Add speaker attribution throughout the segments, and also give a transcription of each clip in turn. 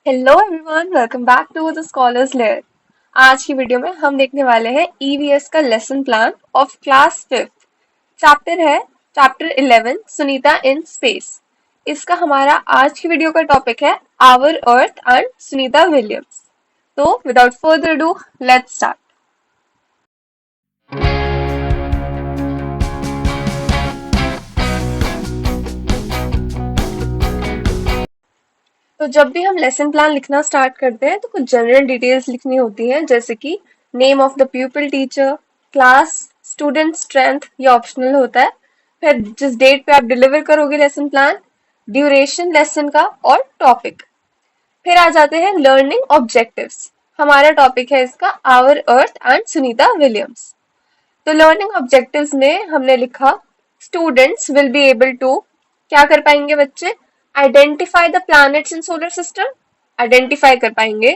Speaker 1: Hello everyone, welcome back to the scholars layer. आज की video में हम देखने वाले हैं ईवीएस का lesson plan of class fifth. Chapter है चैप्टर 11 सुनीता इन स्पेस। इसका हमारा आज की वीडियो का टॉपिक है our earth and Sunita Williams. तो without further do, let's start. तो जब भी हम लेसन प्लान लिखना स्टार्ट करते हैं तो कुछ जनरल डिटेल्स लिखनी होती हैं, जैसे कि name of the प्यूपिल teacher, class, student strength, ये ऑप्शनल होता है। फिर जिस डेट पे आप डिलीवर करोगे लेसन प्लान, ड्यूरेशन लेसन का और टॉपिक। फिर आ जाते हैं लर्निंग ऑब्जेक्टिव्स। हमारा टॉपिक है इसका our earth and Sunita Williams. तो लर्निंग ऑब्जेक्टिव्स में हमने लिखा students will be able to, क्या कर पाएंगे बच्चे? Identify the planets in solar system, identify कर पाएंगे।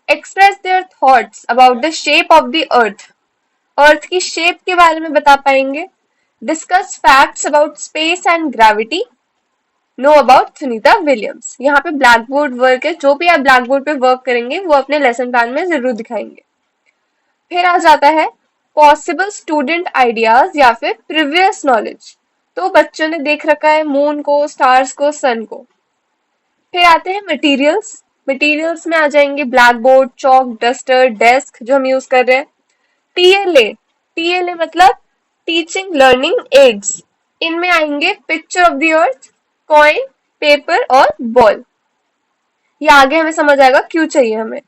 Speaker 1: Express their thoughts about the shape of the earth, earth की शेप के बारे में बता पाएंगे। Discuss facts about space and gravity, know about Sunita Williams. यहाँ पे ब्लैक बोर्ड वर्क है, जो भी आप ब्लैक बोर्ड पे वर्क करेंगे वो अपने लेसन प्लान में जरूर दिखाएंगे। फिर आ जाता है पॉसिबल स्टूडेंट आइडियाज या फिर प्रीवियस नॉलेज। तो बच्चों ने देख रखा है मून को, स्टार्स को, सन को। फिर आते हैं मटेरियल्स। मटेरियल्स में आ जाएंगे black board, chalk, duster, desk जो हम यूज कर रहे हैं। टीएलए, टीएलए मतलब टीचिंग लर्निंग एड्स। इनमें आएंगे picture of the earth, coin, paper और बॉल। ये आगे हमें समझ आएगा क्यों चाहिए हमें।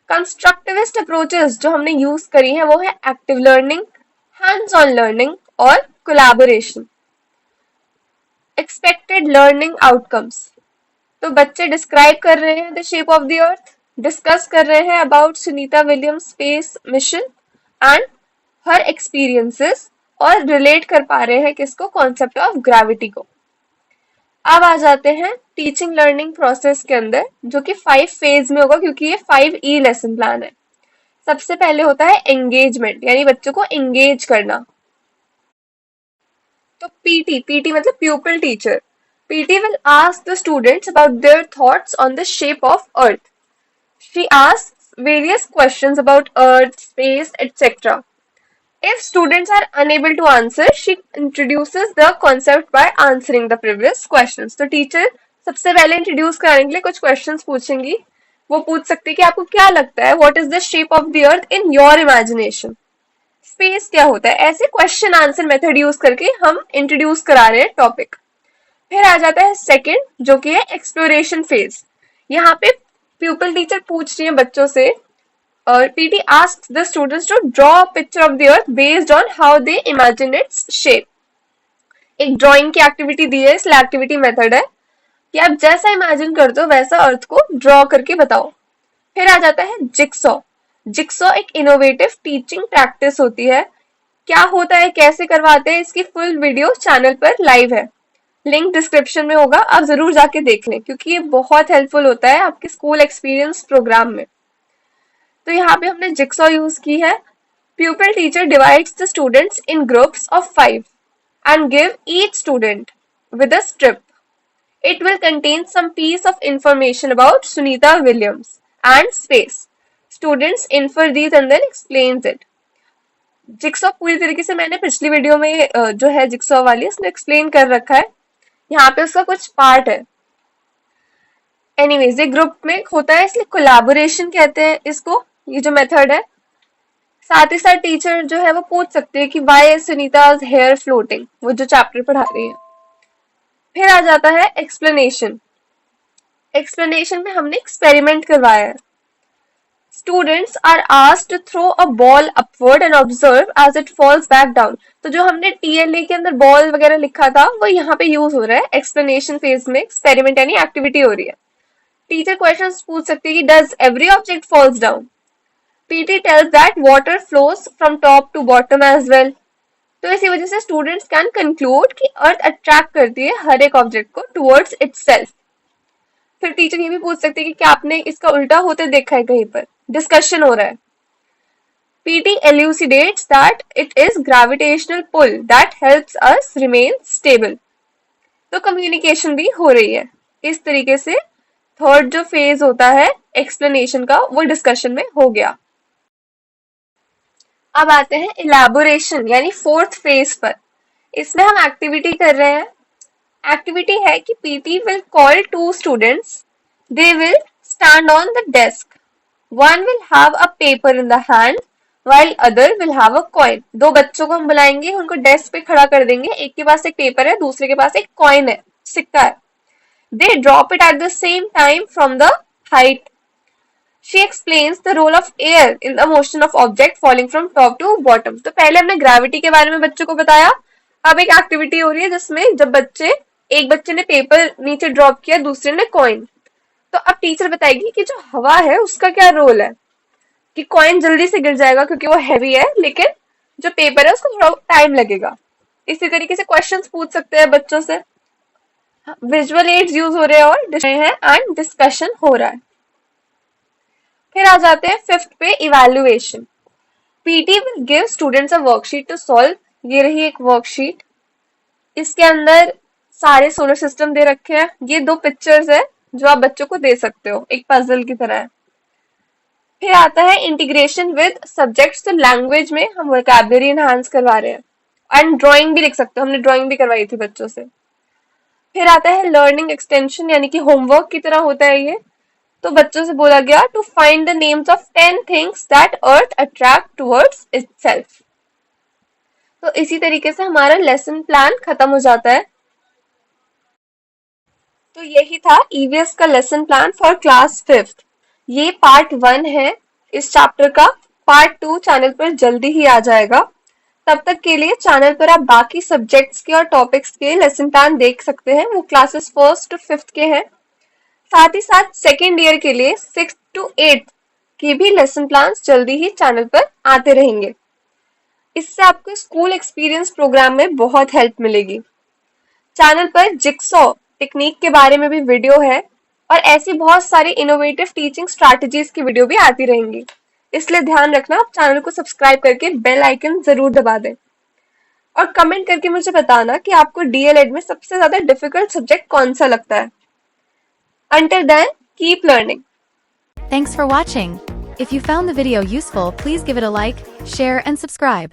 Speaker 1: कंस्ट्रक्टिविस्ट अप्रोचेस जो हमने यूज करी है वो है active learning, hands on learning और कोलैबोरेशन। एक्सपेक्टेड लर्निंग आउटकम्स, तो बच्चे डिस्क्राइब कर रहे हैं the shape of the earth, discuss कर रहे हैं about Sunita Williams space mission and her experiences, और रिलेट कर पा रहे हैं किसको? कॉन्सेप्ट ऑफ ग्रेविटी को। अब आ जाते हैं टीचिंग लर्निंग प्रोसेस के अंदर, जो कि 5 फेज में होगा क्योंकि ये 5E लेसन प्लान है। सबसे पहले होता है एंगेजमेंट, यानी बच्चों को एंगेज करना। तो पीटी, पीटी मतलब प्यूपिल teacher. PT will ask the students about their thoughts on the shape of earth. She asks various questions about earth, space, etcetera. If students are unable to answer, she introduces the concept by answering the previous questions. तो teacher सबसे पहले introduce कराने के लिए कुछ questions पूछेंगी। वो पूछ सकती है कि आपको क्या लगता है, what is the shape of the earth in your imagination. Space क्या होता है, ऐसे क्वेश्चन आंसर मेथड यूज करके हम इंट्रोड्यूस करा रहे हैं टॉपिक। फिर आ जाता है सेकंड, जो कि है एक्सप्लोरेशन फेज। यहाँ पे प्यूपल टीचर पूछ रही है बच्चों से, और PT asks the students to draw a picture of the earth based on how they imagine its shape. एक ड्राइंग की एक्टिविटी दी है, इसलिए एक्टिविटी मेथड है कि आप जैसा इमेजिन करते हो वैसा अर्थ को ड्रॉ करके बताओ। फिर आ जाता है जिक्सॉ। जिक्सॉ एक इनोवेटिव टीचिंग प्रैक्टिस होती है। क्या होता है, कैसे करवाते हैं, इसकी फुल वीडियो चैनल पर लाइव है, लिंक डिस्क्रिप्शन में होगा, आप जरूर जाके देख लें क्योंकि ये बहुत हेल्पफुल होता है आपके स्कूल एक्सपीरियंस प्रोग्राम में। तो यहाँ पे हमने जिक्सॉ यूज की है। Pupil teacher divides the students in groups of 5 and give each student with a strip. It will contain some piece of information about Sunita Williams and space. Students infer these and then explains it. Jigsaw पूरी तरीके से मैंने पिछली video में जो है jigsaw वाली उसमें एक्सप्लेन कर रखा है, यहाँ पे उसका कुछ पार्ट है। एनीवेज ये ग्रुप में होता है इसलिए कोलैबोरेशन कहते हैं इसको, ये जो मेथड है। साथ ही साथ टीचर जो है वो पूछ सकते हैं कि वाई सुनीताज हेयर फ्लोटिंग, वो जो चैप्टर पढ़ा रही है। फिर आ जाता है एक्सप्लेनेशन। एक्सप्लेनेशन में हमने एक्सपेरिमेंट करवाया है। Students are asked to throw a ball upward and observe as it falls back down. तो जो हमने TLA के अंदर बॉल वगैरह लिखा था वो यहाँ पे यूज हो रहा है एक्सप्लेनेशन फेज में, एक्सपेरिमेंट यानी एक्टिविटी हो रही है। टीचर क्वेश्चन पूछ सकती है कि does every object falls down. PT tells that water flows from top to bottom as well. तो इसी वजह से स्टूडेंट्स कैन कंक्लूड कि अर्थ अट्रैक्ट करती है हर एक ऑब्जेक्ट को टुवर्ड्स इटसेल्फ। फिर टीचर ये भी पूछ सकते हैं कि क्या आपने इसका उल्टा होते देखा है कहीं पर, डिस्कशन हो रहा है। PT elucidates that it is gravitational pull that helps us remain stable. तो कम्युनिकेशन भी हो रही है। इस तरीके से थर्ड जो फेज होता है एक्सप्लेनेशन का, वो डिस्कशन में हो गया। अब आते हैं इलेबोरेशन यानी फोर्थ फेज पर। इसमें हम एक्टिविटी कर रहे हैं। एक्टिविटी है कि PT will call two students, they will stand on the desk, one will have a paper in the hand while other will have a coin। दो बच्चों को हम बुलाएंगे, उनको डेस्क पे खड़ा कर देंगे, एक के पास एक पेपर है, दूसरे के पास एक कॉइन है, सिक्का है। They drop it at the same time from the height। She explains the role of air in the motion of object falling from top to bottom। तो पहले हमने ग्रेविटी के बारे में बच्चों को बताया, अब एक एक्टिविटी हो रही है जिसमें जब एक बच्चे ने पेपर नीचे ड्रॉप किया, दूसरे ने कॉइन, तो अब टीचर बताएगी कि जो हवा है उसका क्या रोल है, कि कॉइन जल्दी से गिर जाएगा क्योंकि वो हैवी है, लेकिन जो पेपर है उसको थोड़ा टाइम लगेगा। इसी तरीके से क्वेश्चंस पूछ सकते हैं बच्चों से। विजुअल एड्स यूज हो रहे हैं एंड डिस्कशन हो रहा है। फिर आ जाते हैं फिफ्थ पे, evaluation. PT will give students a worksheet to solve. ये रही एक वर्कशीट, इसके अंदर सारे सोलर सिस्टम दे रखे हैं। ये दो पिक्चर्स है जो आप बच्चों को दे सकते हो, एक पजल की तरह है। फिर आता है इंटीग्रेशन विद सब्जेक्ट्स। तो लैंग्वेज में हम वोकैबुलरी एनहांस करवा रहे हैं एंड ड्राइंग भी लिख सकते हो, हमने ड्राइंग भी करवाई थी बच्चों से। फिर आता है लर्निंग एक्सटेंशन यानी कि होमवर्क की तरह होता है ये। तो बच्चों से बोला गया to find the names of 10 things that earth attract towards itself. तो इसी तरीके से हमारा लेसन प्लान खत्म हो जाता है। तो यही था ईवीएस का lesson plan for class 5th। ये पार्ट 1 है इस चैप्टर का। पार्ट 2 चैनल पर जल्दी ही आ जाएगा। तब तक के लिए चैनल पर आप बाकी सब्जेक्ट्स के और टॉपिक्स के लेसन प्लान देख सकते हैं, वो क्लासेस 1st to 5th के हैं। साथ ही साथ सेकेंड ईयर के लिए 6th to 8th की भी लेसन प्लान जल्दी ही चैनल पर आते रहेंगे। इससे आपको स्कूल एक्सपीरियंस प्रोग्राम में बहुत हेल्प मिलेगी। चैनल पर जिक्सॉ टेक्निक के बारे में भी वीडियो है और ऐसी बहुत सारी इनोवेटिव टीचिंग स्ट्रैटेजीज की वीडियो भी आती रहेंगी। इसलिए ध्यान रखना, आप चैनल को सब्सक्राइब करके बेल आइकन जरूर दबा दें और कमेंट करके मुझे बताना कि आपको डीएलएड में सबसे ज्यादा डिफिकल्ट सब्जेक्ट कौन सा लगता है। Until then, keep learning.
Speaker 2: Thanks for watching. If you found the video useful, please give it a like, share and subscribe.